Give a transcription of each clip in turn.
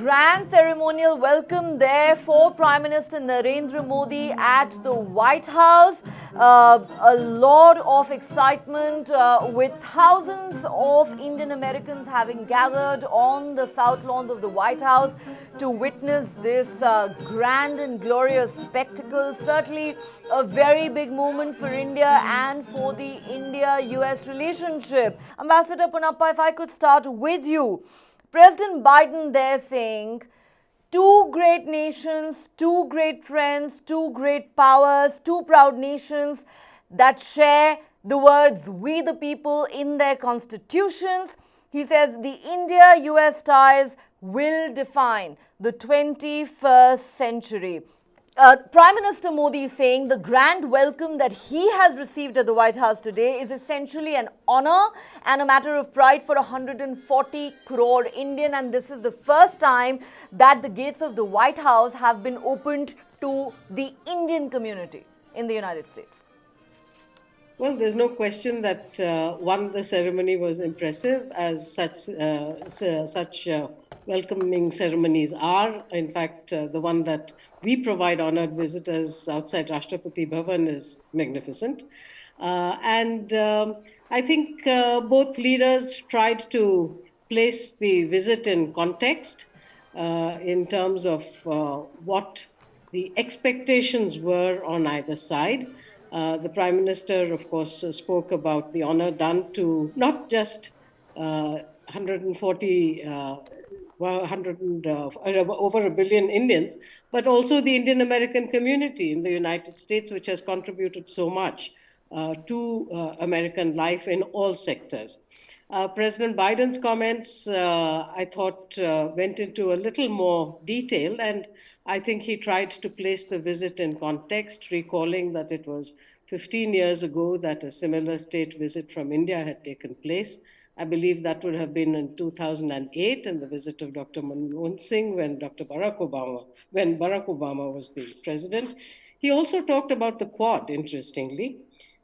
grand ceremonial welcome there for Prime Minister Narendra Modi at the White House. A lot of excitement with thousands of Indian Americans having gathered on the south lawns of the White House to witness this grand and glorious spectacle. Certainly a very big moment for India and for the India-US relationship. Ambassador Ponappa, if I could start with you. President Biden there saying, two great nations, two great friends, two great powers, two proud nations that share the words "we the people" in their constitutions. He says the India-US ties will define the 21st century. Prime Minister Modi is saying the grand welcome that he has received at the White House today is essentially an honor and a matter of pride for 140 crore Indian, and this is the first time that the gates of the White House have been opened to the Indian community in the United States. Well, there's no question that the ceremony was impressive, as such welcoming ceremonies are. In fact, the one that we provide honored visitors outside Rashtrapati Bhavan is magnificent. I think both leaders tried to place the visit in context in terms of what the expectations were on either side. The Prime Minister, of course, spoke about the honor done to not just 140 over a billion Indians, but also the Indian American community in the United States, which has contributed so much to American life in all sectors. President Biden's comments, I thought, went into a little more detail, and I think he tried to place the visit in context, recalling that it was 15 years ago that a similar state visit from India had taken place. I believe that would have been in 2008, and the visit of Dr. Manmohan Singh when Barack Obama was the president. He also talked about the Quad, interestingly,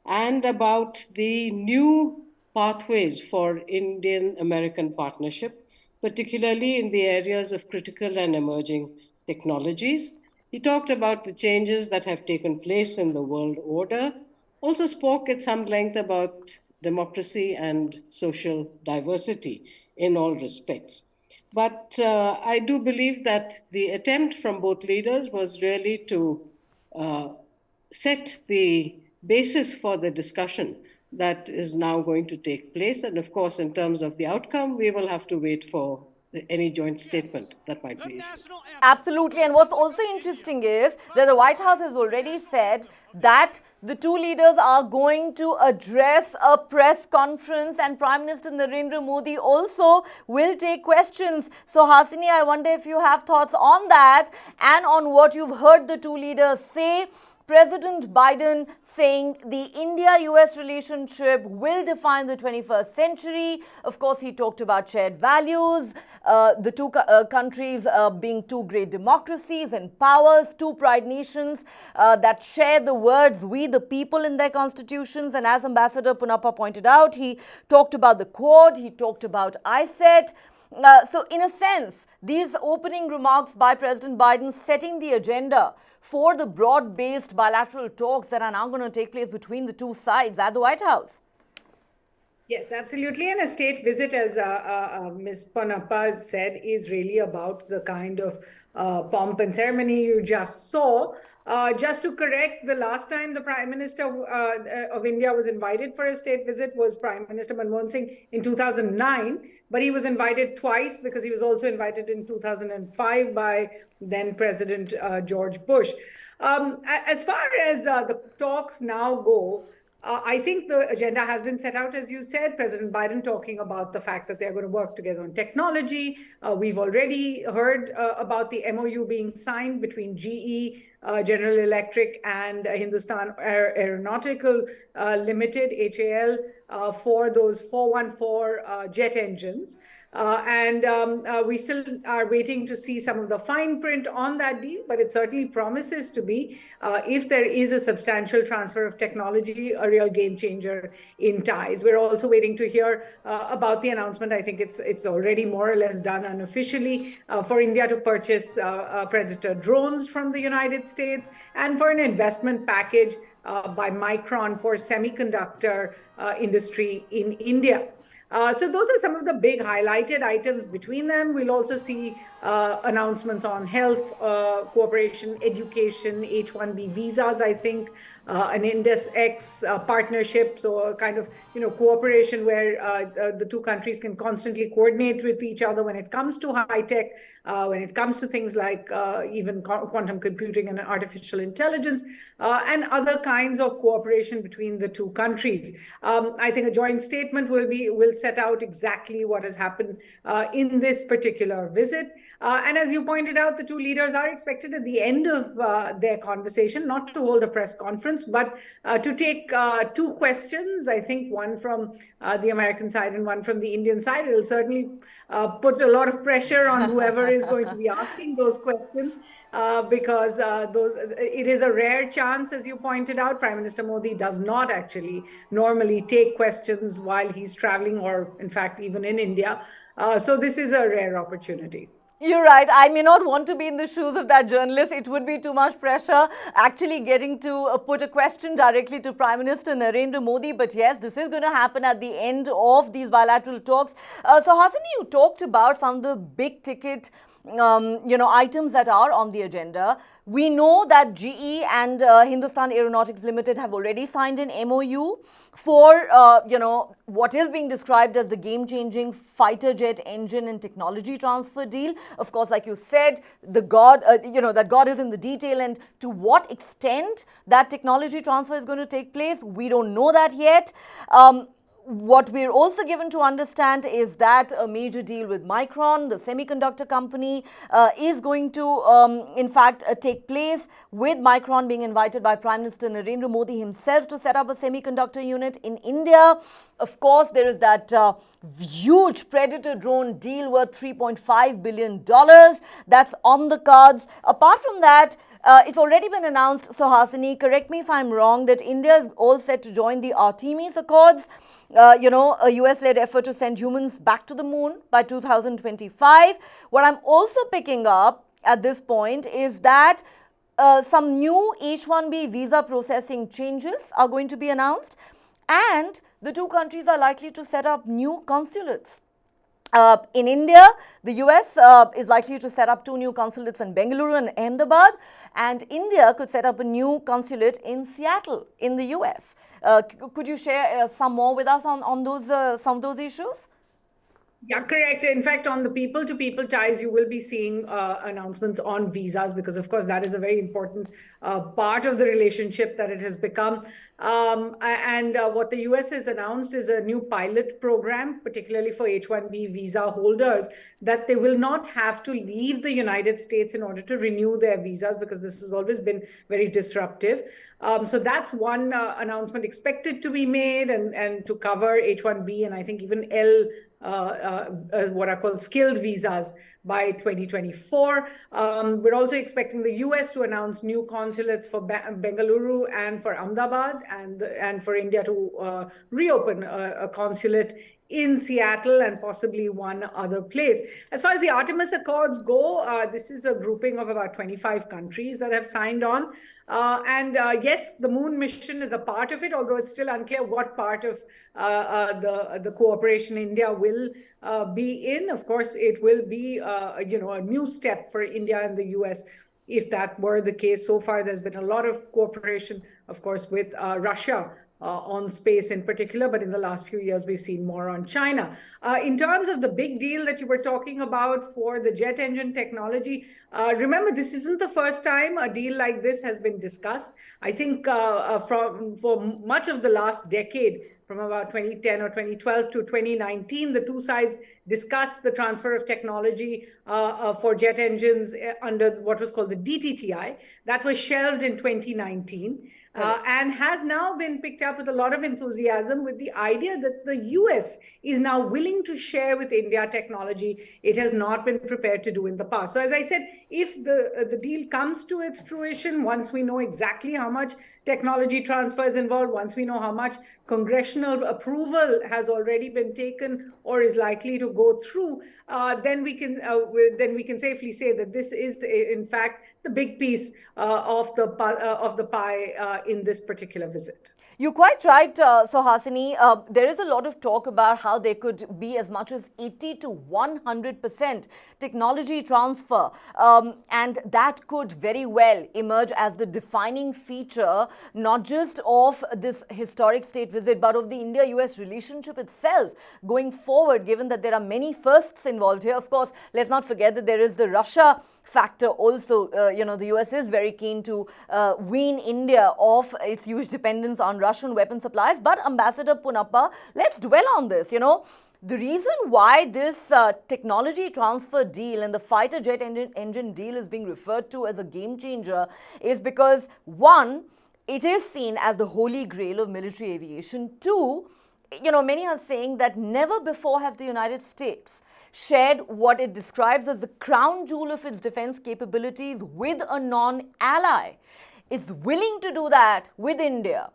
and about the new pathways for Indian-American partnership, particularly in the areas of critical and emerging technologies. He talked about the changes that have taken place in the world order, also spoke at some length about democracy and social diversity in all respects. But I do believe that the attempt from both leaders was really to set the basis for the discussion that is now going to take place. And of course, in terms of the outcome, we will have to wait for any joint statement that might be issued. Absolutely. And what's also interesting is that the White House has already said that the two leaders are going to address a press conference, and Prime Minister Narendra Modi also will take questions. So, Suhasini, I wonder if you have thoughts on that and on what you've heard the two leaders say. President Biden saying the India-US relationship will define the 21st century. Of course, he talked about shared values, the two countries being two great democracies and powers, two pride nations that share the words "we the people" in their constitutions. And as Ambassador Ponappa pointed out, he talked about the Quad, he talked about ISET. So in a sense, these opening remarks by President Biden setting the agenda for the broad-based bilateral talks that are now going to take place between the two sides at the White House. Yes, absolutely. And a state visit, as Ms. Ponappa said, is really about the kind of pomp and ceremony you just saw. Just to correct, the last time the Prime Minister of India was invited for a state visit was Prime Minister Manmohan Singh in 2009, but he was invited twice because he was also invited in 2005 by then President George Bush. As far as the talks now go, I think the agenda has been set out, as you said. President Biden talking about the fact that they're going to work together on technology. We've already heard about the MOU being signed between GE, General Electric, and Hindustan Aeronautical Limited, HAL, for those 414 jet engines. We still are waiting to see some of the fine print on that deal, but it certainly promises to be, if there is a substantial transfer of technology, a real game changer in ties. We're also waiting to hear about the announcement. I think it's already more or less done unofficially, for India to purchase Predator drones from the United States, and for an investment package by Micron for semiconductor industry in India. So those are some of the big highlighted items between them. We'll also see announcements on health cooperation, education, H-1B visas, I think, an Indus-X partnership, so a kind of cooperation where the two countries can constantly coordinate with each other when it comes to high tech, when it comes to things like even quantum computing and artificial intelligence, and other kinds of cooperation between the two countries. I think a joint statement will set out exactly what has happened in this particular visit. And as you pointed out, the two leaders are expected at the end of their conversation not to hold a press conference, but to take two questions, I think one from the American side and one from the Indian side. It'll certainly put a lot of pressure on whoever is going to be asking those questions. Because it is a rare chance, as you pointed out. Prime Minister Modi does not actually normally take questions while he's traveling, or in fact, even in India. So this is a rare opportunity. You're right. I may not want to be in the shoes of that journalist. It would be too much pressure actually getting to put a question directly to Prime Minister Narendra Modi. But yes, this is going to happen at the end of these bilateral talks. So Hasini, you talked about some of the big ticket items that are on the agenda. We know that GE and Hindustan Aeronautics Limited have already signed an MOU for, what is being described as the game-changing fighter jet engine and technology transfer deal. Of course, like you said, that God is in the detail, and to what extent that technology transfer is going to take place, we don't know that yet. What we're also given to understand is that a major deal with Micron, the semiconductor company, is going to, in fact, take place, with Micron being invited by Prime Minister Narendra Modi himself to set up a semiconductor unit in India. Of course, there is that huge Predator drone deal worth $3.5 billion that's on the cards. Apart from that, it's already been announced, Suhasini, correct me if I'm wrong, that India is all set to join the Artemis Accords, a US-led effort to send humans back to the moon by 2025. What I'm also picking up at this point is that some new H-1B visa processing changes are going to be announced, and the two countries are likely to set up new consulates. In India, the US is likely to set up two new consulates in Bengaluru and Ahmedabad, and India could set up a new consulate in Seattle in the US. Could you share some more with us on those some of those issues? Yeah, correct. In fact, on the people-to-people ties, you will be seeing announcements on visas, because, of course, that is a very important part of the relationship that it has become. What the US has announced is a new pilot program, particularly for H-1B visa holders, that they will not have to leave the United States in order to renew their visas, because this has always been very disruptive. So that's one announcement expected to be made, and to cover H-1B and I think even what are called skilled visas by 2024. We're also expecting the US to announce new consulates for Bengaluru and for Ahmedabad, and for India to reopen a consulate in Seattle and possibly one other place. As far as the Artemis Accords go, this is a grouping of about 25 countries that have signed on. Yes, the moon mission is a part of it, although it's still unclear what part of the cooperation India will be in. Of course, it will be a new step for India and the US if that were the case. So far, there's been a lot of cooperation, of course, with Russia on space in particular, but in the last few years, we've seen more on China. In terms of the big deal that you were talking about for the jet engine technology, remember, this isn't the first time a deal like this has been discussed. I think for much of the last decade, from about 2010 or 2012 to 2019, the two sides discussed the transfer of technology for jet engines under what was called the DTTI. That was shelved in 2019. and has now been picked up with a lot of enthusiasm with the idea that the US is now willing to share with India technology it has not been prepared to do in the past. So as I said, if the deal comes to its fruition, once we know exactly how much technology transfer is involved, once we know how much congressional approval has already been taken or is likely to go through, then we can safely say that this is in fact the big piece of the pie in this particular visit. You're quite right, Suhasini. There is a lot of talk about how there could be as much as 80 to 100% technology transfer. And that could very well emerge as the defining feature, not just of this historic state visit, but of the India-US relationship itself going forward, given that there are many firsts involved here. Of course, let's not forget that there is the Russia factor also. The US is very keen to wean India off its huge dependence on Russian weapon supplies. But Ambassador Ponappa, let's dwell on this. The reason why this technology transfer deal and the fighter jet engine deal is being referred to as a game changer is because, one, it is seen as the holy grail of military aviation. Two, many are saying that never before has the United States shared what it describes as the crown jewel of its defense capabilities with a non-ally. It's willing to do that with India.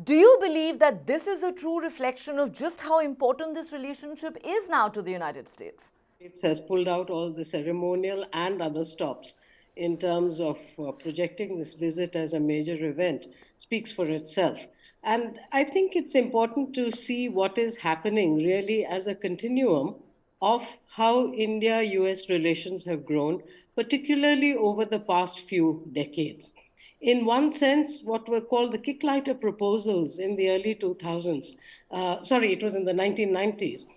Do you believe that this is a true reflection of just how important this relationship is now to the United States? It has pulled out all the ceremonial and other stops in terms of projecting this visit as a major event speaks for itself. And I think it's important to see what is happening really as a continuum of how India-US relations have grown, particularly over the past few decades. In one sense, what were called the kicklighter proposals in the early 2000s, it was in the 1990s,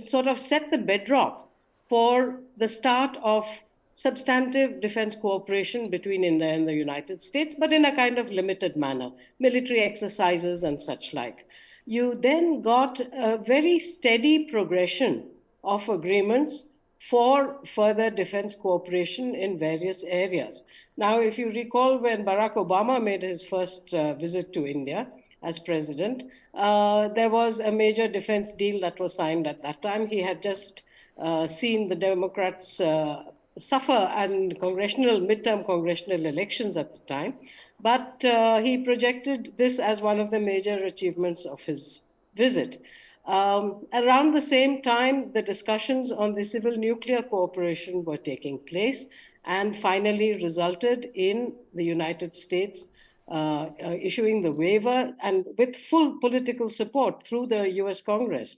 sort of set the bedrock for the start of substantive defense cooperation between India and the United States, but in a kind of limited manner, military exercises and such like. You then got a very steady progression of agreements for further defense cooperation in various areas. Now, if you recall, when Barack Obama made his first visit to India as president, there was a major defense deal that was signed at that time. He had just seen the Democrats suffer in midterm congressional elections at the time. But he projected this as one of the major achievements of his visit. Around the same time, the discussions on the civil nuclear cooperation were taking place and finally resulted in the United States issuing the waiver and with full political support through the US Congress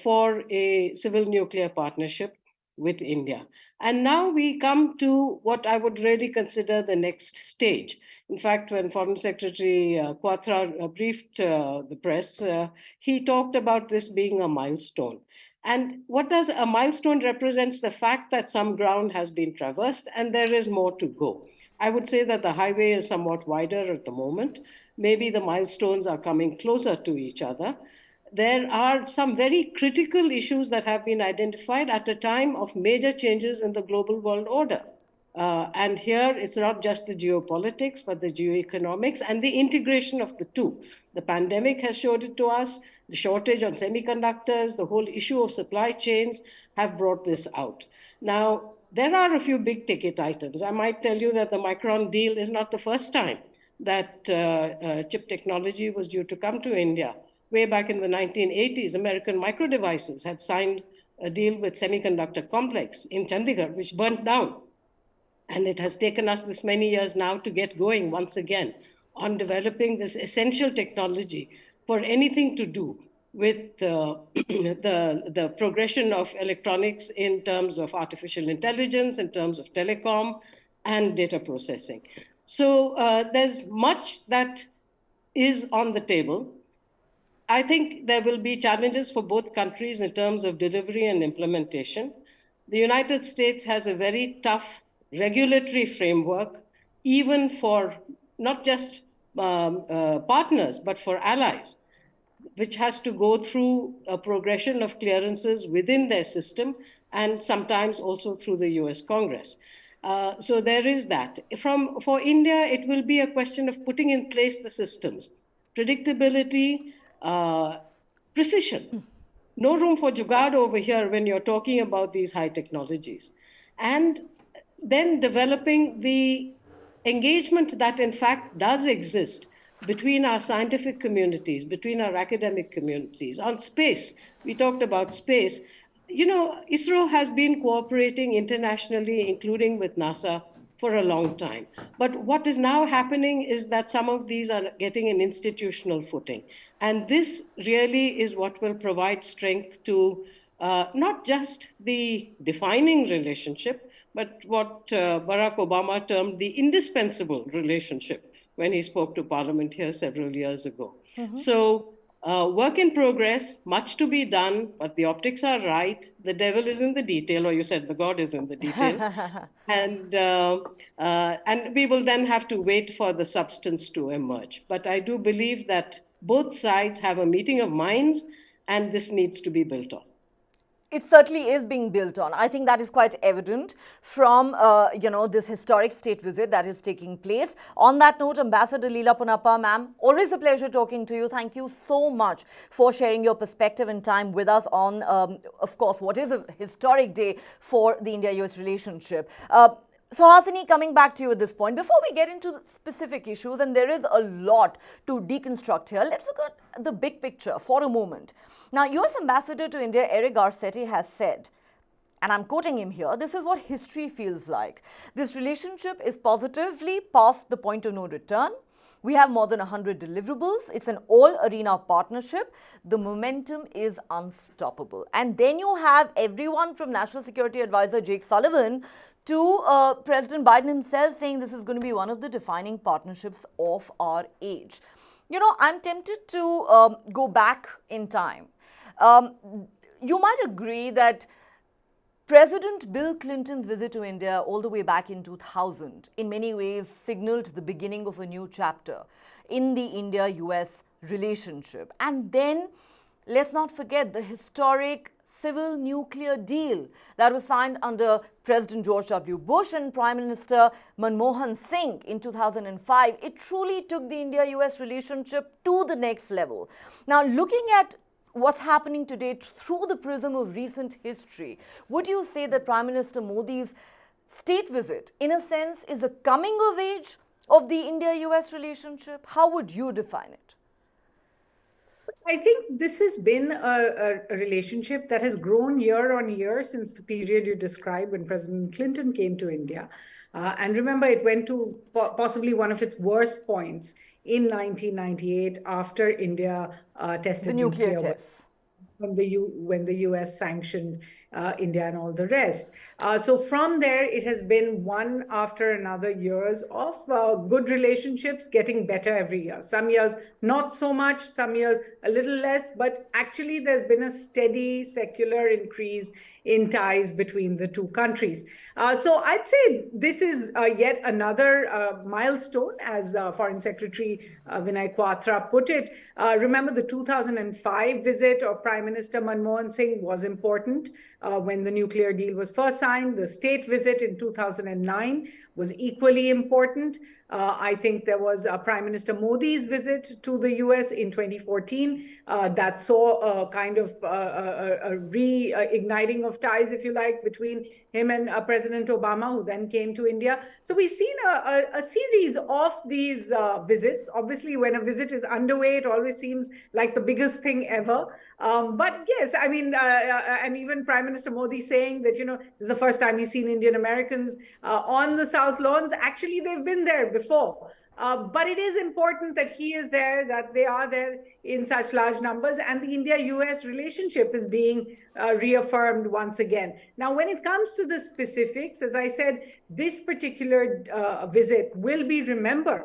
for a civil nuclear partnership with India. And now we come to what I would really consider the next stage. In fact, when Foreign Secretary Quatra briefed the press, he talked about this being a milestone. And what does a milestone represents the fact that some ground has been traversed and there is more to go. I would say that the highway is somewhat wider at the moment. Maybe the milestones are coming closer to each other. There are some very critical issues that have been identified at a time of major changes in the global world order. And here it's not just the geopolitics, but the geoeconomics and the integration of the two. The pandemic has showed it to us. The shortage on semiconductors, the whole issue of supply chains have brought this out. Now, there are a few big ticket items. I might tell you that the Micron deal is not the first time that chip technology was due to come to India. Way back in the 1980s, American Micro Devices had signed a deal with Semiconductor Complex in Chandigarh, which burnt down. And it has taken us this many years now to get going once again on developing this essential technology for anything to do with the progression of electronics in terms of artificial intelligence, in terms of telecom and data processing. So there's much that is on the table. I think there will be challenges for both countries in terms of delivery and implementation. The United States has a very tough regulatory framework, even for not just partners, but for allies, which has to go through a progression of clearances within their system and sometimes also through the US Congress. So there is that. For India, it will be a question of putting in place the systems, predictability, precision. No room for jugaad over here when you're talking about these high technologies. And then developing the engagement that in fact does exist between our scientific communities, between our academic communities. On space, we talked about space. You know, ISRO has been cooperating internationally, including with NASA, for a long time. But what is now happening is that some of these are getting an institutional footing. And this really is what will provide strength to not just the defining relationship, but what Barack Obama termed the indispensable relationship when he spoke to Parliament here several years ago. So, work in progress, much to be done, but the optics are right. The devil is in the detail, or you said the God is in the detail. And we will then have to wait for the substance to emerge. But I do believe that both sides have a meeting of minds, and this needs to be built on. It certainly is being built on. I think that is quite evident from, this historic state visit that is taking place. On that note, Ambassador Leela Ponappa, ma'am, always a pleasure talking to you. Thank you so much for sharing your perspective and time with us on, of course, what is a historic day for the India-US relationship. Suhasini, coming back to you at this point, before we get into specific issues, and there is a lot to deconstruct here, let's look at the big picture for a moment. Now, US Ambassador to India Eric Garcetti has said, and I'm quoting him here, this is what history feels like. This relationship is positively past the point of no return. We have more than 100 deliverables. It's an all-arena partnership. The momentum is unstoppable. And then you have everyone from National Security Advisor Jake Sullivan to President Biden himself saying this is going to be one of the defining partnerships of our age. You know, I'm tempted to go back in time. You might agree that President Bill Clinton's visit to India all the way back in 2000 in many ways signaled the beginning of a new chapter in the India-US relationship. And then let's not forget the historic civil nuclear deal that was signed under President George W. Bush and Prime Minister Manmohan Singh in 2005. It truly took the India-US relationship to the next level. Now, looking at what's happening today through the prism of recent history, would you say that Prime Minister Modi's state visit, in a sense, is a coming of age of the India-US relationship? How would you define it? I think this has been a relationship that has grown year on year since the period you described when President Clinton came to India. And remember, it went to possibly one of its worst points in 1998 after India tested the nuclear tests. When the US sanctioned India and all the rest. So from there, it has been one after another years of good relationships getting better every year. Some years not so much, some years a little less, but actually there's been a steady secular increase in ties between the two countries. So I'd say this is yet another milestone, as Foreign Secretary Vinay Quatra put it. Remember, the 2005 visit of Prime Minister Manmohan Singh was important when the nuclear deal was first signed. The state visit in 2009 was equally important. I think there was Prime Minister Modi's visit to the US in 2014 that saw a kind of a reigniting of ties, if you like, between him and President Obama, who then came to India. So we've seen a series of these visits. Obviously, when a visit is underway, it always seems like the biggest thing ever. But yes, I mean, and even Prime Minister Modi saying that, this is the first time he's seen Indian Americans on the South Lawns. Actually, they've been there before. But it is important that he is there, that they are there in such large numbers, and the India-US relationship is being reaffirmed once again. Now, when it comes to the specifics, as I said, this particular visit will be remembered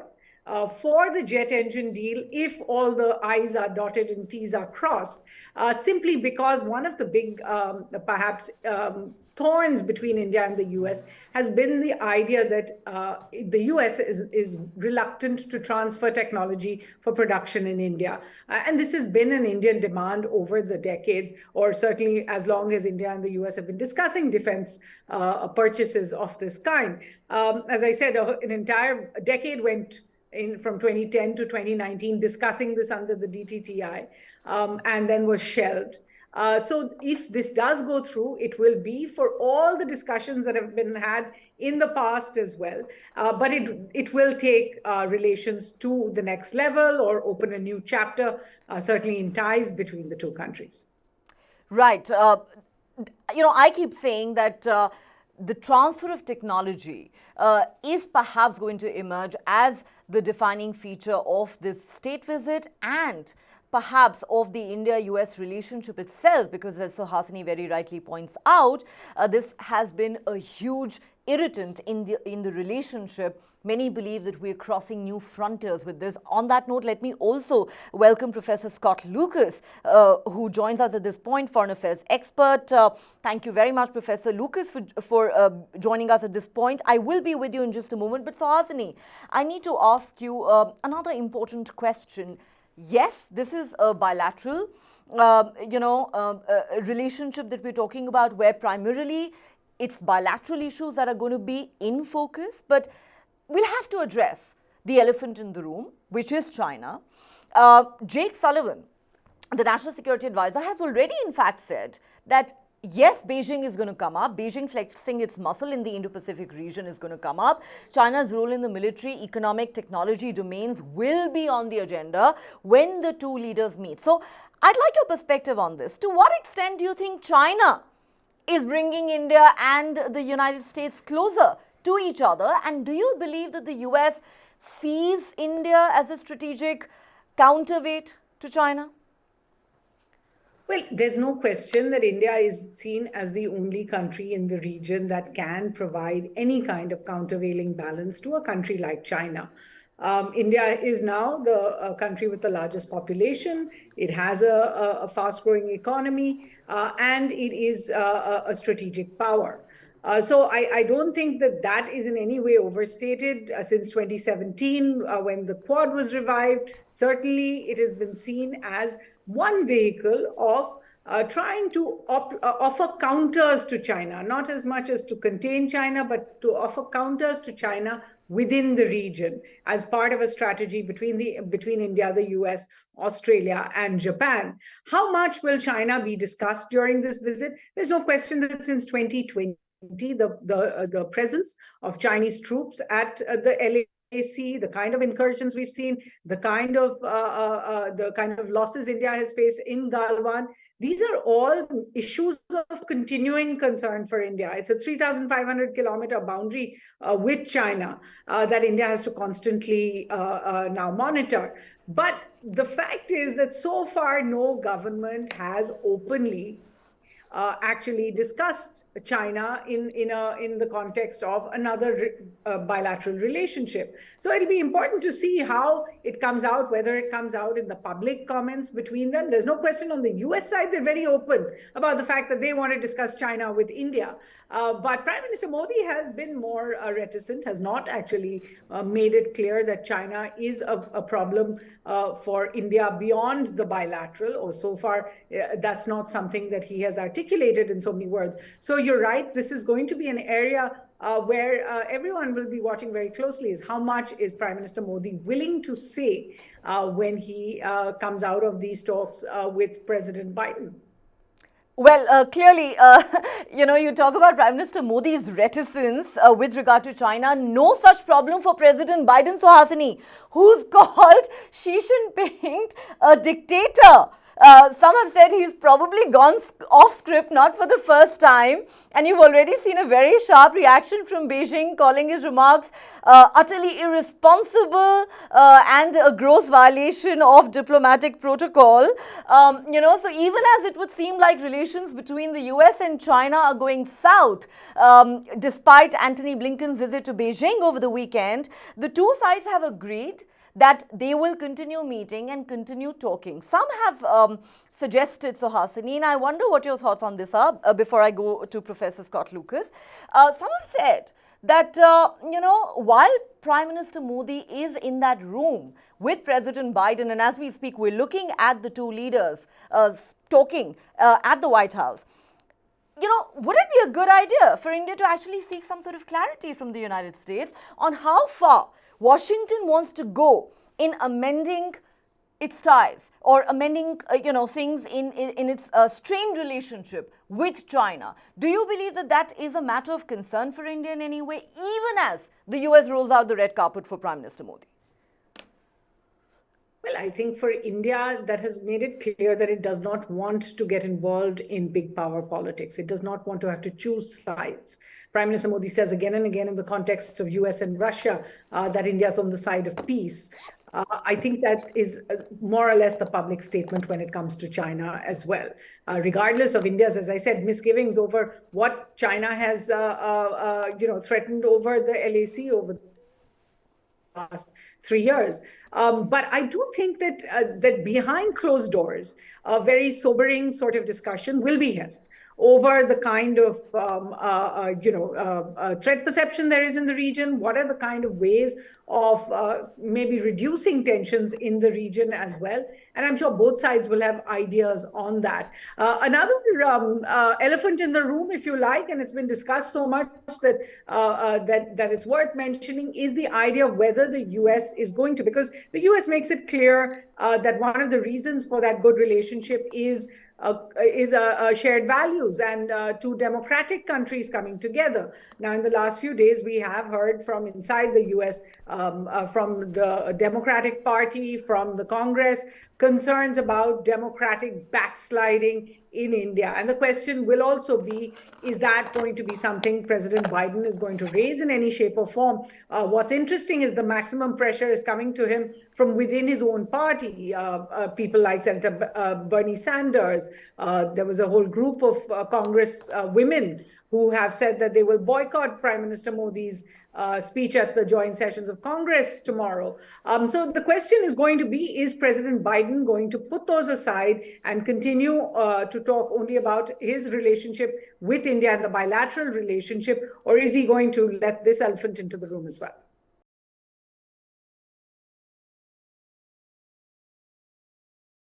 for the jet engine deal if all the I's are dotted and T's are crossed, simply because one of the big, perhaps, thorns between India and the US has been the idea that the US is reluctant to transfer technology for production in India. And this has been an Indian demand over the decades, or certainly as long as India and the US have been discussing defense purchases of this kind. As I said, an entire decade went in from 2010 to 2019 discussing this under the DTTI, and then was shelved. So if this does go through, it will be for all the discussions that have been had in the past as well. But it will take relations to the next level or open a new chapter, certainly in ties between the two countries. Right. I keep saying that the transfer of technology is perhaps going to emerge as the defining feature of this state visit and perhaps of the India-US relationship itself, because as Suhasini very rightly points out, this has been a huge irritant in the relationship. Many believe that we're crossing new frontiers with this. On that note, let me also welcome Professor Scott Lucas, who joins us at this point, foreign affairs expert. Thank you very much, Professor Lucas, for joining us at this point. I will be with you in just a moment, but Suhasini, I need to ask you another important question. Yes, this is a bilateral, relationship that we're talking about, where primarily it's bilateral issues that are going to be in focus, but we'll have to address the elephant in the room, which is China. Jake Sullivan, the National Security Advisor, has already in fact said that yes, Beijing is going to come up. Beijing flexing its muscle in the Indo-Pacific region is going to come up. China's role in the military, economic, technology domains will be on the agenda when the two leaders meet. So I'd like your perspective on this. To what extent do you think China is bringing India and the United States closer to each other? And do you believe that the US sees India as a strategic counterweight to China? Well, there's no question that India is seen as the only country in the region that can provide any kind of countervailing balance to a country like China. India is now the country with the largest population. It has a fast-growing economy, and it is a strategic power. So I don't think that is in any way overstated. Since 2017, when the Quad was revived, certainly it has been seen as one vehicle of trying to offer counters to China, not as much as to contain China, but to offer counters to China within the region as part of a strategy between India, the US, Australia, and Japan. How much will China be discussed during this visit? There's no question that since 2020, the presence of Chinese troops at the LAC, the kind of incursions we've seen, the kind of losses India has faced in Galwan, these are all issues of continuing concern for India. It's a 3,500 kilometer boundary with China that India has to constantly now monitor. But the fact is that so far no government has openly actually discussed China in the context of another bilateral relationship. So it'll be important to see how it comes out, whether it comes out in the public comments between them. There's no question on the US side, they're very open about the fact that they want to discuss China with India. But Prime Minister Modi has been more reticent, has not actually made it clear that China is a problem for India beyond the bilateral, or so far that's not something that he has articulated in so many words. So you're right, this is going to be an area where everyone will be watching very closely, is how much is Prime Minister Modi willing to say when he comes out of these talks with President Biden. Well, clearly, you talk about Prime Minister Modi's reticence with regard to China. No such problem for President Biden, Suhasini, who's called Xi Jinping a dictator. Some have said he's probably gone off script, not for the first time. And you've already seen a very sharp reaction from Beijing, calling his remarks utterly irresponsible and a gross violation of diplomatic protocol. So even as it would seem like relations between the US and China are going south, despite Antony Blinken's visit to Beijing over the weekend, the two sides have agreed that they will continue meeting and continue talking. Some have suggested, Suhasini, and I wonder what your thoughts on this are before I go to Professor Scott Lucas. Some have said that, while Prime Minister Modi is in that room with President Biden, and as we speak, we're looking at the two leaders talking at the White House, would it be a good idea for India to actually seek some sort of clarity from the United States on how far Washington wants to go in amending its ties or amending, things in its strained relationship with China? Do you believe that that is a matter of concern for India in any way, even as the US rolls out the red carpet for Prime Minister Modi? Well, I think for India, that has made it clear that it does not want to get involved in big power politics. It does not want to have to choose sides. Prime Minister Modi says again and again in the context of US and Russia that India is on the side of peace. I think that is more or less the public statement when it comes to China as well. Regardless of India's, as I said, misgivings over what China has, threatened over the LAC over the last 3 years. But I do think that behind closed doors, a very sobering sort of discussion will be held over the kind of threat perception there is in the region. What are the kind of ways of maybe reducing tensions in the region as well? And I'm sure both sides will have ideas on that. Another elephant in the room, if you like, and it's been discussed so much that it's worth mentioning, is the idea of whether the US is going to, because the US makes it clear that one of the reasons for that good relationship is shared values and two democratic countries coming together. Now, in the last few days, we have heard from inside the US, from the Democratic Party, from the Congress, concerns about democratic backsliding in India. And the question will also be, is that going to be something President Biden is going to raise in any shape or form? What's interesting is the maximum pressure is coming to him from within his own party. People like Senator Bernie Sanders. There was a whole group of Congress women who have said that they will boycott Prime Minister Modi's speech at the joint sessions of Congress tomorrow. So the question is going to be, is President Biden going to put those aside and continue to talk only about his relationship with India and the bilateral relationship, or is he going to let this elephant into the room as well?